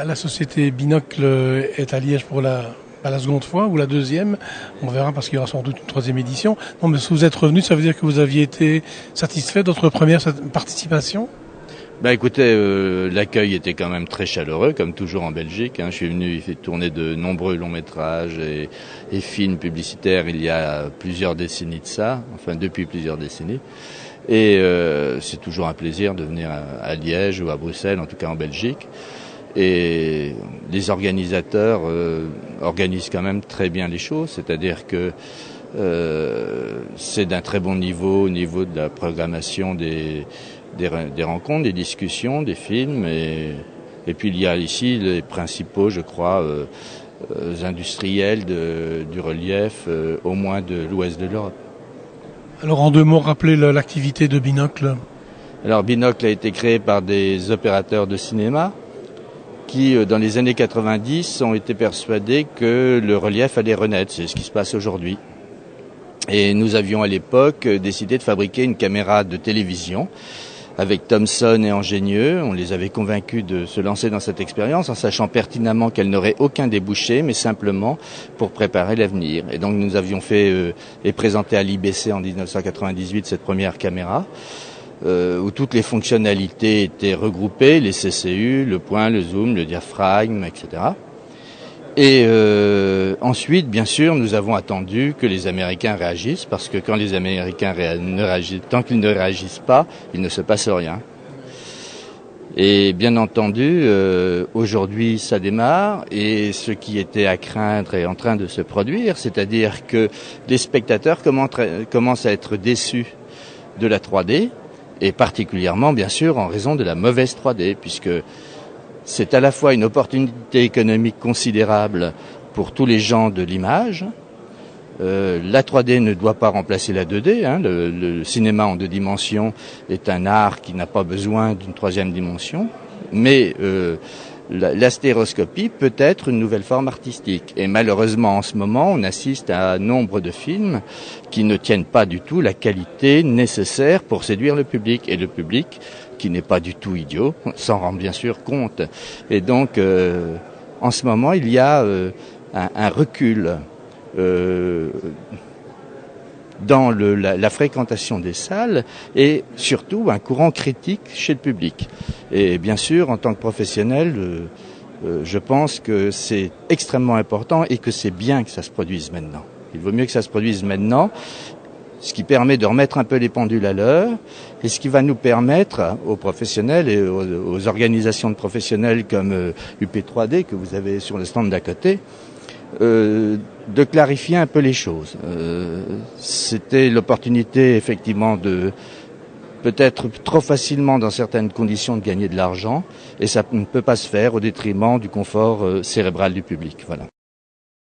La société Binocle est à Liège pour la seconde fois ou la deuxième. On verra parce qu'il y aura sans doute une troisième édition. Non, mais si vous êtes revenu, ça veut dire que vous aviez été satisfait de votre première participation? Écoutez, l'accueil était quand même très chaleureux, comme toujours en Belgique. Je suis venu tourner de nombreux longs métrages et films publicitaires il y a plusieurs décennies de ça, enfin depuis plusieurs décennies. Et c'est toujours un plaisir de venir à Liège ou à Bruxelles, en tout cas en Belgique. Et les organisateurs organisent quand même très bien les choses, c'est-à-dire que c'est d'un très bon niveau au niveau de la programmation des rencontres, des discussions, des films. Et puis il y a ici les principaux, je crois, industriels du relief, au moins de l'ouest de l'Europe. Alors en deux mots, rappelez l'activité de Binocle. Alors Binocle a été créé par des opérateurs de cinéma qui, dans les années 90, ont été persuadés que le relief allait renaître. C'est ce qui se passe aujourd'hui. Et nous avions à l'époque décidé de fabriquer une caméra de télévision avec Thomson et Angenieux. On les avait convaincus de se lancer dans cette expérience en sachant pertinemment qu'elle n'aurait aucun débouché, mais simplement pour préparer l'avenir. Et donc nous avions fait et présenté à l'IBC en 1998 cette première caméra, où toutes les fonctionnalités étaient regroupées, les CCU, le point, le zoom, le diaphragme, etc. Et ensuite, bien sûr, nous avons attendu que les Américains réagissent, parce que quand les Américains tant qu'ils ne réagissent pas, il ne se passe rien. Et bien entendu, aujourd'hui, ça démarre, et ce qui était à craindre est en train de se produire, c'est-à-dire que les spectateurs commencent à être déçus de la 3D, et particulièrement, bien sûr, en raison de la mauvaise 3D, puisque c'est à la fois une opportunité économique considérable pour tous les gens de l'image. La 3D ne doit pas remplacer la 2D. Le cinéma en 2 dimensions est un art qui n'a pas besoin d'une 3e dimension. Mais la stéroscopie peut être une nouvelle forme artistique. Et malheureusement, en ce moment, on assiste à un nombre de films qui ne tiennent pas du tout la qualité nécessaire pour séduire le public. Et le public, qui n'est pas du tout idiot, s'en rend bien sûr compte. Et donc, en ce moment, il y a un recul dans la fréquentation des salles et surtout un courant critique chez le public. Et bien sûr, en tant que professionnel, je pense que c'est extrêmement important et que c'est bien que ça se produise maintenant. Il vaut mieux que ça se produise maintenant, ce qui permet de remettre un peu les pendules à l'heure et ce qui va nous permettre aux professionnels et aux organisations de professionnels comme UP3D que vous avez sur le stand d'à côté, de clarifier un peu les choses. C'était l'opportunité effectivement de peut-être trop facilement dans certaines conditions de gagner de l'argent et ça ne peut pas se faire au détriment du confort cérébral du public. Voilà.